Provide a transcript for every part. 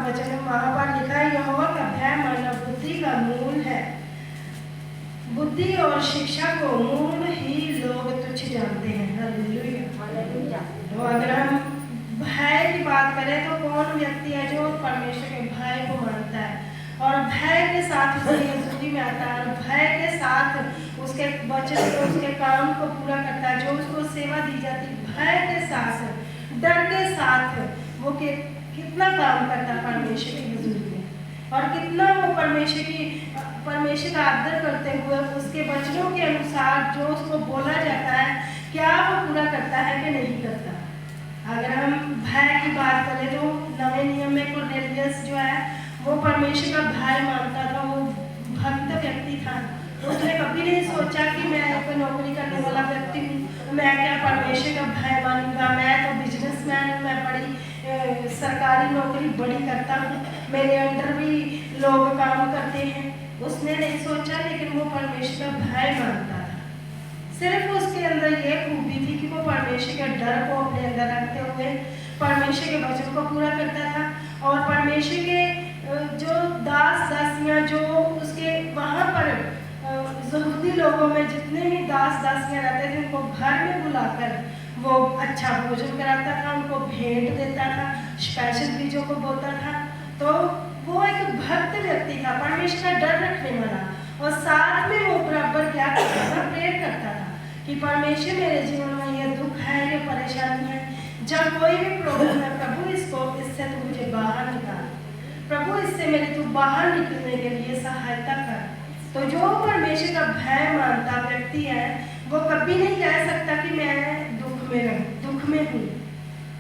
वचन में वहाँ पर लिखा है, यहोवा का भय मानव बुद्धि का मूल है। बुद्धि और शिक्षा को मूल ही लोग तुच्छ जानते हैं। हालेलुया। तो अगर हम भय की बात करें तो कौन व्यक्ति है जो परमेश्वर के भय को मानता है और भय के साथ उसकी हजूरी में आता है और भय के साथ उसके वचन को, उसके काम को पूरा करता है, जो उसको सेवा दी जाती भय के साथ, डर के साथ वो कितना काम करता है परमेश्वर की हजूरी में और कितना वो परमेश्वर का आदर करते हुए उसके वचनों के अनुसार जो उसको बोला जाता है क्या वो पूरा करता है कि नहीं करता। अगर हम भय की बात करें तो नवे नियम में कुरनेलियस जो है वो परमेश्वर का भय मानता था, वो भक्त व्यक्ति था। उसने कभी नहीं सोचा कि मैं एक नौकरी करने वाला व्यक्ति हूँ, मैं क्या परमेश्वर का भय मानूंगा, मैं तो बिजनेसमैन हूँ, मैं बड़ी सरकारी नौकरी बड़ी करता हूँ, मेरे अंडर भी लोग काम करते हैं। उसने नहीं सोचा, लेकिन वो परमेश्वर का भय मानता था। सिर्फ उसके अंदर ये खूबी थी कि वो परमेश्वर के डर को अपने अंदर रखते हुए परमेश्वर के वचन को पूरा करता था और परमेश्वर के जो दास दासियां जो उसके वहाँ पर यहूदी लोगों में जितने भी दास दासियां रहते थे उनको घर में बुलाकर वो अच्छा भोजन कराता था, उनको भेंट देता था, स्पेशल चीजों को बोलता था। तो वो एक भक्त व्यक्ति था, परमेश्वर का डर रखने वाला, और साथ में वो बराबर क्या करता था, प्रेयर करता था कि परमेश्वर मेरे जीवन में ये दुख है, ये परेशानी है, जब कोई भी प्रॉब्लम है प्रभु इससे तू मुझे बाहर निकाल, प्रभु इससे मेरे तू बाहर निकलने के लिए सहायता कर। तो जो परमेश्वर का भय मानता व्यक्ति है वो कभी नहीं कह सकता कि मैं दुख में हूँ,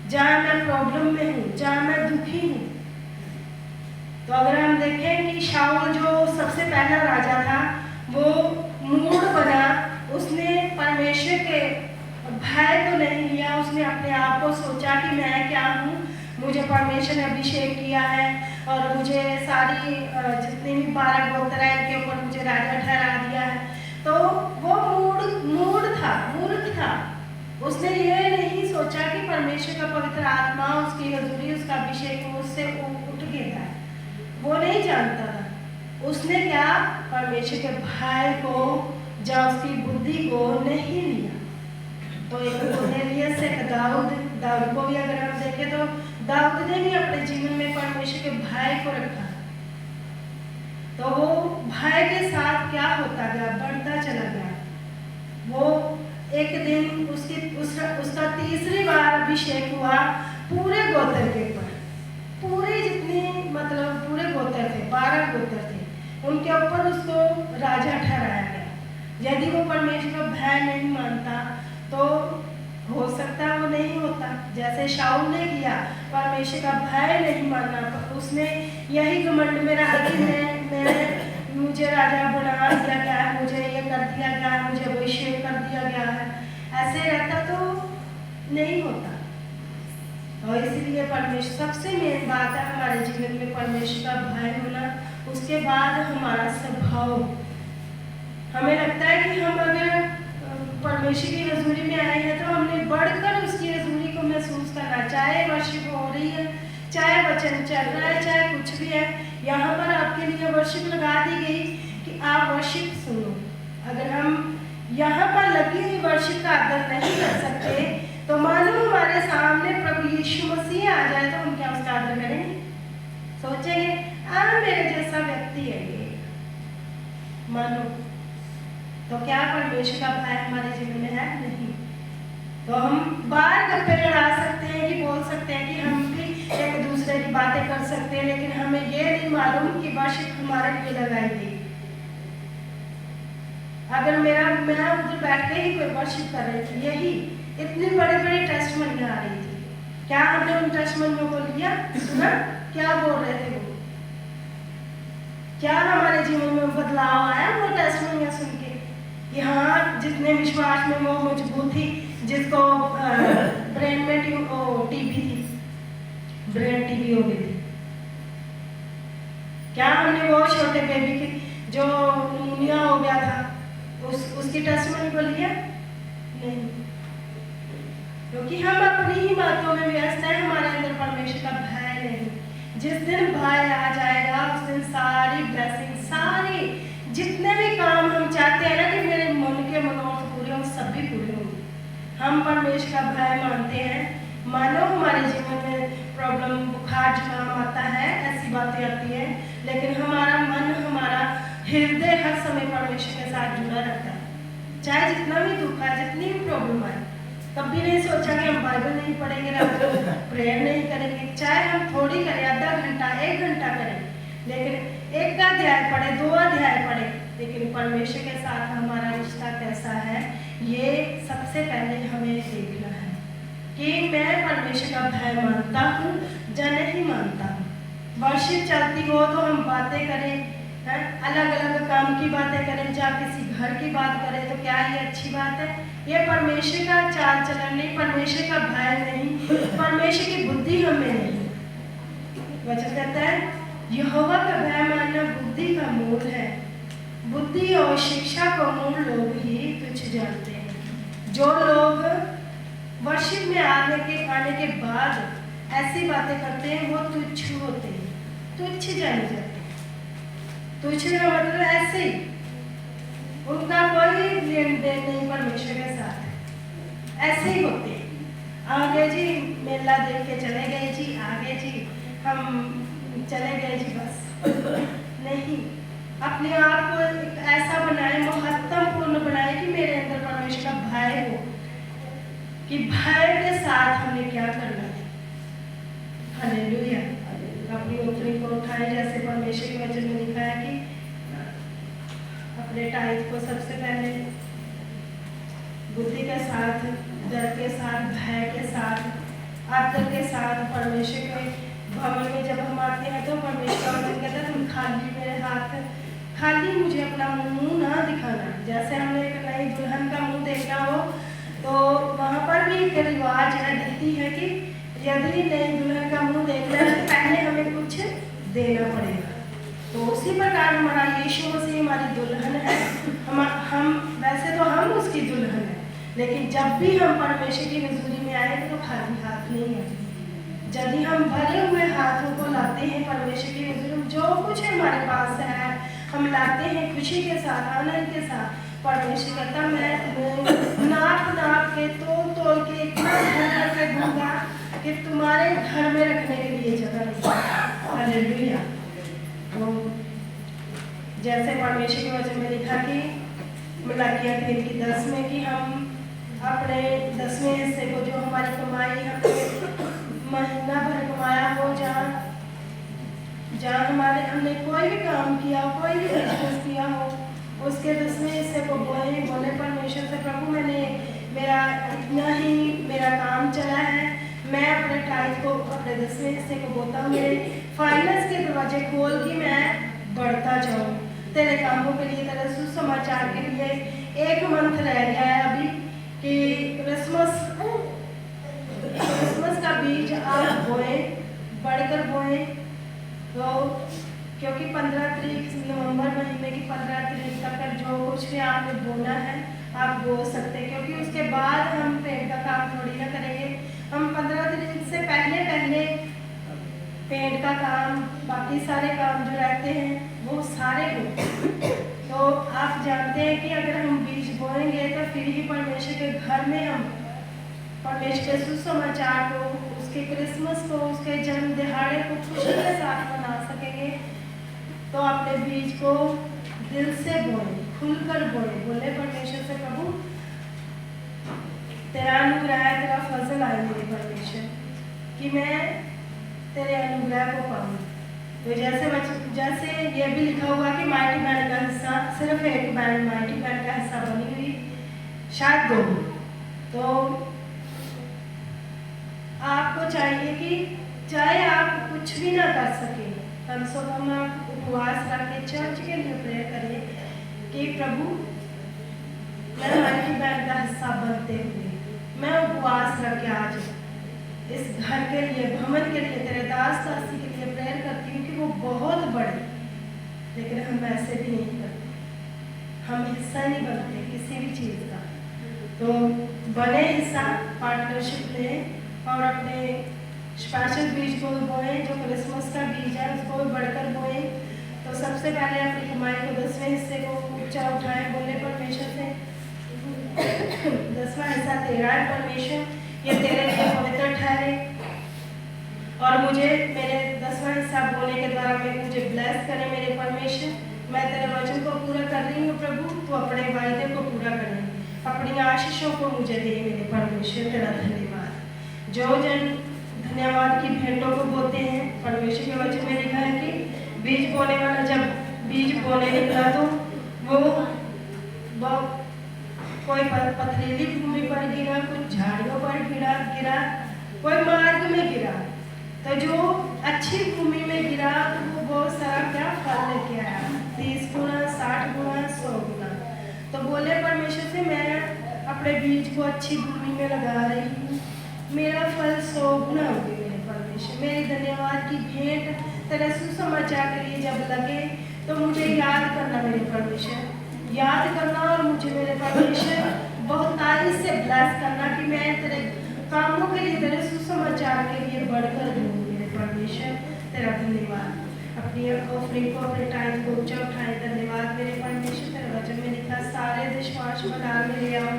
जहाँ मैं प्रॉब्लम में हूँ, जहाँ मैं दुखी हूँ। तो अगर हम देखें कि शाऊल जो सबसे पहला राजा था वो मूढ़ बना, उसने परमेश्वर के भय को नहीं लिया, उसने अपने आप को सोचा कि मैं क्या हूँ, मुझे परमेश्वर ने अभिषेक किया है और मुझे सारी जितनी भी 12 गोत्र है इनके ऊपर मुझे राजा ठहरा दिया है। तो वो मूर्ख था। उसने ये नहीं सोचा कि परमेश्वर का पवित्र आत्मा, उसकी हजूरी, उसका अभिषेक उससे उठ गया है, वो नहीं जानता था। उसने क्या, परमेश्वर के भय को या उसकी बुद्धि को नहीं लिया। तो एक कुरनेलियस से दाऊद को भी अगर हम देखें तो दाऊद ने भी अपने जीवन में परमेश्वर के भय को रखा। तो वो भय के साथ क्या होता गया, बढ़ता चला गया। वो एक दिन उसका तीसरी बार अभिषेक हुआ पूरे गोत्र के ऊपर, पूरे जितनी मतलब पूरे गोत्र थे, 12 गोत्र थे, उनके ऊपर उसको राजा ठहराया गया। यदि वो परमेश्वर का भय नहीं मानता तो हो सकता है वो नहीं होता, जैसे शाऊल ने किया, परमेश्वर का भय नहीं मानना, तो उसने यही घमंड में रहा कि मुझे राजा बना दिया गया है, मुझे ये कर दिया गया है, मुझे अभिषेक कर दिया गया है। ऐसे रहता तो नहीं होता। और इसीलिए परमेश्वर सबसे मेन बात है हमारे जीवन में परमेश्वर का भय होना। उसके बाद हमारा स्वभाव, हमें लगता है कि हम अगर परमेश्वर की हजूरी में आए हैं तो हमने बढ़कर उसकी हजूरी को महसूस करना, चाहे वर्शिप हो रही है, चाहे वचन चल रहा है, चाहे कुछ भी है। यहाँ पर आपके लिए वर्शिप लगा दी गई कि आप वर्शिप सुनो। अगर हम यहाँ पर लगी हुई वर्शिप का आदर नहीं कर सकते तो मानो हमारे सामने प्रभु यीशु मसीह आ जाए तो हम क्या उसका आदर करेंगे? सोचेंगे मेरे जैसा व्यक्ति है ये, मानो। तो क्या परमेश्वर का भय हमारे जीवन में है? नहीं। तो हम बार गप्पे लड़ा सकते हैं कि बोल सकते हैं कि हम भी एक दूसरे की बातें कर सकते हैं, लेकिन हमें ये नहीं मालूम कि वर्शिप हमारे लिए लगाई गई। अगर मैं उधर बैठ के ही कोई वर्शिप कर रही थी, यही इतनी बड़ी बड़ी टेस्टमनी आ रही थी, क्या हमने उन टेस्टमनियों को लिया, सुना क्या बोल रहे थे वो? क्या हमारे जीवन में बदलाव आया वो टेस्टमनियां सुन के? यहाँ जितने विश्वास में वो मजबूत थी, जिसको ब्रेन में टीबी थी, ब्रेन टीबी हो गई थी, क्या हमने वो छोटे बेबी की जो निमोनिया हो गया था उसकी टेस्टमनी को लिया? नहीं, क्योंकि हम अपनी ही बातों में व्यस्त हैं, हमारे अंदर परमेश्वर का भय नहीं। जिस दिन भाई आ जाएगा उस दिन सारी ब्लेसिंग, सारी जितने भी काम हम चाहते हैं ना कि मेरे मन के मनोरथ पूरे हों, सभी पूरे होंगे। हम परमेश्वर का भय मानते हैं। मानो हमारे जीवन में प्रॉब्लम, बुखार, जुकाम आता है, ऐसी बातें आती हैं, लेकिन हमारा मन, हमारा हृदय हर समय परमेश्वर के साथ जुड़ा रहता है। चाहे जितना भी दुख आए, जितनी भी प्रॉब्लम आए, कभी नहीं सोचा कि हम बाइबल नहीं पढ़ेंगे, रात को प्रेयर नहीं करेंगे। चाहे हम थोड़ी करें, आधा घंटा, 1 घंटा करें, लेकिन 1 अध्याय पढ़े, 2 अध्याय पढ़े, लेकिन परमेश्वर के साथ हमारा रिश्ता कैसा है, ये सबसे पहले हमें देखना है कि मैं परमेश्वर का भय मानता हूँ या नहीं मानता हूँ। वर्शिप चलती हो तो हम बातें करें, अलग अलग काम की बातें करें, या किसी घर की बात करें, तो क्या ये अच्छी बात है? ये परमेश्वर का चाल चलन नहीं, परमेश्वर का भय नहीं, परमेश्वर की बुद्धि हमें नहीं। वचन कहता है यहोवा का भय मानना बुद्धि का मूल है, बुद्धि और शिक्षा को मूल लोग ही तुच्छ जानते हैं। जो लोग वर्शिप में आने के बाद ऐसी बातें करते हैं वो तुच्छ होते हैं, तुच्छ जाने जाते हैं। तुच्छ का मतलब ऐसे ही, उनका कोई लेन देन नहीं परमेश्वर के साथ, ऐसे ही होते हैं। आगे जी मेला देख के चले गए जी, आगे जी हम चले गए जी, बस नहीं। अपने आप को ऐसा बनाए, महत्वपूर्ण बनाए कि मेरे अंदर परमेश्वर का भय हो, कि भय के साथ हमें क्या करना है। हालेलुया। अपनी उंगली को उठाए, जैसे परमेश्वर के वचन में लिखा है कि अपने टाइट को सबसे पहले बुद्धि के साथ, डर के साथ, भय के साथ, आदर के साथ परमेश्वर के भवन में जब हम आते हैं तो परमेश्वर का वचन कहता है तुम खाली मेरे हाथ, खाली मुझे अपना मुंह ना दिखाना। जैसे हमने एक नई दुल्हन का मुंह देखना हो तो वहाँ पर भी एक रिवाज है, रीति है कि यदि नई दुल्हन का मुंह देखना है तो पहले हमें कुछ देना पड़ेगा। तो उसी प्रकार हमारा यीशु मसीह हमारी दुल्हन है। हम वैसे तो हम उसकी दुल्हन है, लेकिन जब भी हम परमेश्वर की हजूरी में आए तो खाली हाथ नहीं आते। यदि हम भरे हुए हाथों को लाते हैं परमेश्वर की हजूरी में, जो कुछ हमारे पास है हम लाते हैं खुशी के साथ, आनंद के साथ। परमेश्वर कहता मैं नाप के, तोल के इतना भर के दूंगा कि तुम्हारे घर में रखने के लिए जगह नहीं। हालेलुया। तो जैसे परमेश्वर के वचन में लिखा कि मलाकिया 3:10 में कि हम अपने 10वें हिस्से को, जो हमारी कमाई हमने महीना भर कमाया हो, जहाँ हमने कोई भी काम किया, कोई भी बिजनेस किया हो, उसके 10वें हिस्से को बोले परमेश्वर से प्रभु मेरा इतना ही मेरा काम चला है, मैं अपने टाइट को, अपने 10वें हिस्से को बोता हूँ, मेरे फाइनेंस के दरवाजे खोल के मैं बढ़ता जाऊँ तेरे कामों के लिए, तेरे सुसमाचार के लिए। 1 मंथ रह गया है अभी कि क्रिसमस का बीज आप बोए, बढ़कर बोए, तो क्योंकि 15 तारीख नवंबर महीने की 15 तारीख तक जो कुछ भी आपने बोना है आप बो सकते हैं, क्योंकि उसके बाद हम पेंट का काम थोड़ी ना करेंगे। हम 15 तारीख से पहले पेंट का काम, बाकी सारे काम जो रहते हैं वो सारे हो। तो आप जानते हैं कि अगर हम बीज बोएंगे तो फिर ही परमेश्वर के घर में हम परमेश्वर के सुसमाचार को, उसके क्रिसमस को, उसके जन्म दिहाड़े को खुशी के साथ मना सकेंगे। तो अपने बीज को दिल से बोए, खुलकर बोए, बोले परमेश्वर से प्रभु तेरा अनुग्रह, तेरा फजल आए मेरे परमेश्वर, कि मैं तेरे अनुग्रह को पाऊँ। तो जैसे ये भी लिखा हुआ कि माइटी बैंड का हिस्सा, सिर्फ एक बैंड माइटी बैंड का हिस्सा बनी हुई, शायद 2। तो आपको चाहिए कि चाहे आप कुछ भी ना कर सके, कम से कम आप उपवास रख के चर्च के लिए प्रेयर करें कि प्रभु मैं माइटी बैंड का हिस्सा बनते हुए मैं उपवास रख के आज इस घर के लिए, भवन के लिए, तेरे दास दासी के लिए प्रेयर करती हूँ कि वो बहुत बड़े। लेकिन हम ऐसे भी नहीं करते, हम हिस्सा नहीं बनते किसी भी चीज़ का। तो बने हिस्सा, पार्टनरशिप लें और अपने स्पेशल बीज को बोएं, जो क्रिसमस का बीज पहले अपनी कमाई को 10वें हिस्से को ऊंचा उठाएं, बोले परमेश्वर से 10वां हिस्सा तेरा है परमेश्वर, ये तेरे लिए पवित्र ठहरे। और मुझे मेरे 10वां हिस्सा बोलने के द्वारा मुझे ब्लेस करे मेरे परमेश्वर। मैं तेरे वचन को पूरा कर रही हूँ प्रभु, तो अपने वायदे को पूरा करे, अपनी आशीषों को मुझे दे मेरे परमेश्वर। तेरा धन्यवाद। जो जन धन्यवाद की भेंटों को बोते हैं, परमेश्वर के वचन में लिखा है कि बीज बोने वाला जब बीज बोने निकला तो वो कोई पथरीली भूमि पर गिरा, कुछ झाड़ियों पर गिरा, कोई मार्ग में गिरा। तो जो अच्छी भूमि में गिरा तो वो बहुत सारा क्या फल लेके आया, 30 गुना, 60 गुना, 100 गुना। तो बोले परमेश्वर से मैं अपने बीज को अच्छी भूमि में लगा रही हूँ, मेरा फल 100 गुना होगी मेरे परमेश्वर। मेरी धन्यवाद की भेंट तेरे सुसमाचार के लिए जब लगे तो मुझे याद करना मेरे परमेश्वर, याद करना और मुझे मेरे परमेश्वर बहुत तारीफ से ब्लेस करना कि मैं तेरे कामों के लिए, तेरे सुसमाचार के लिए बढ़कर दूँ मेरे परमेश्वर। तेरा धन्यवाद। अपनी ऑफरिंग को, अपने टाइम को ऊंचा उठाए। धन्यवाद मेरे परमेश्वर। तेरे वचन में लिखा सारे विश्वास में डाल में ले आओ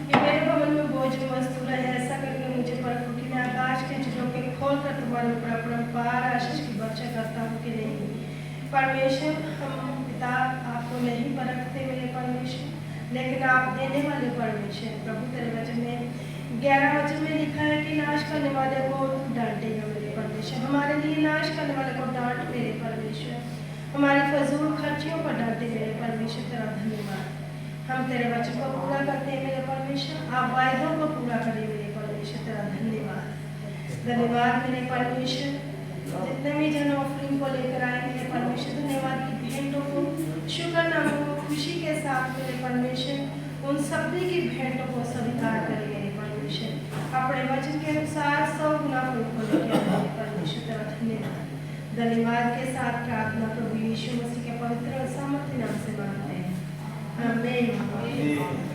कि मेरे भवन में भोजन वस्तु रहे। ऐसा करके मुझे परखो कि मैं आकाश के चिड़ों के खोल कर तुम्हारे ऊपर अपरंपार आशीष की वर्षा करता हूँ कि नहीं। परमेश्वर, हम पिता आपको नहीं परखते मेरे परमेश्वर, लेकिन आप देने वाले परमेश्वर। प्रभु तेरे वचन में 11 वचन में लिखा है कि नाश करने वाले को डांटेगा मेरे परमेश्वर। हमारे लिए नाश करने वाले को डांट मेरे परमेश्वर, हमारी फजूल खर्चियों पर डांटे मेरे परमेश्वर। तेरा धन्यवाद। हम तेरे वचन को पूरा करते हैं मेरे परमेश्वर, आप वायदों को पूरा करें मेरे परमेश्वर। तेरा धन्यवाद। धन्यवाद मेरे परमेश्वर। जितने भी जन ऑफरिंग को लेकर आए मेरे परमेश्वर, धन्यवाद की भेंटों को, शुक्रनामों को खुशी के साथ मेरे परमेश्वर, उन सभी की भेंटों को स्वीकार करें मेरे परमेश्वर। अपने वचन के अनुसार 100 गुना फल को लेकर आए मेरे परमेश्वर। तेरा धन्यवाद। धन्यवाद के साथ प्रार्थना प्रभु यीशु मसीह के पवित्र और सामर्थ्य नाम से मांगते हैं, आमीन।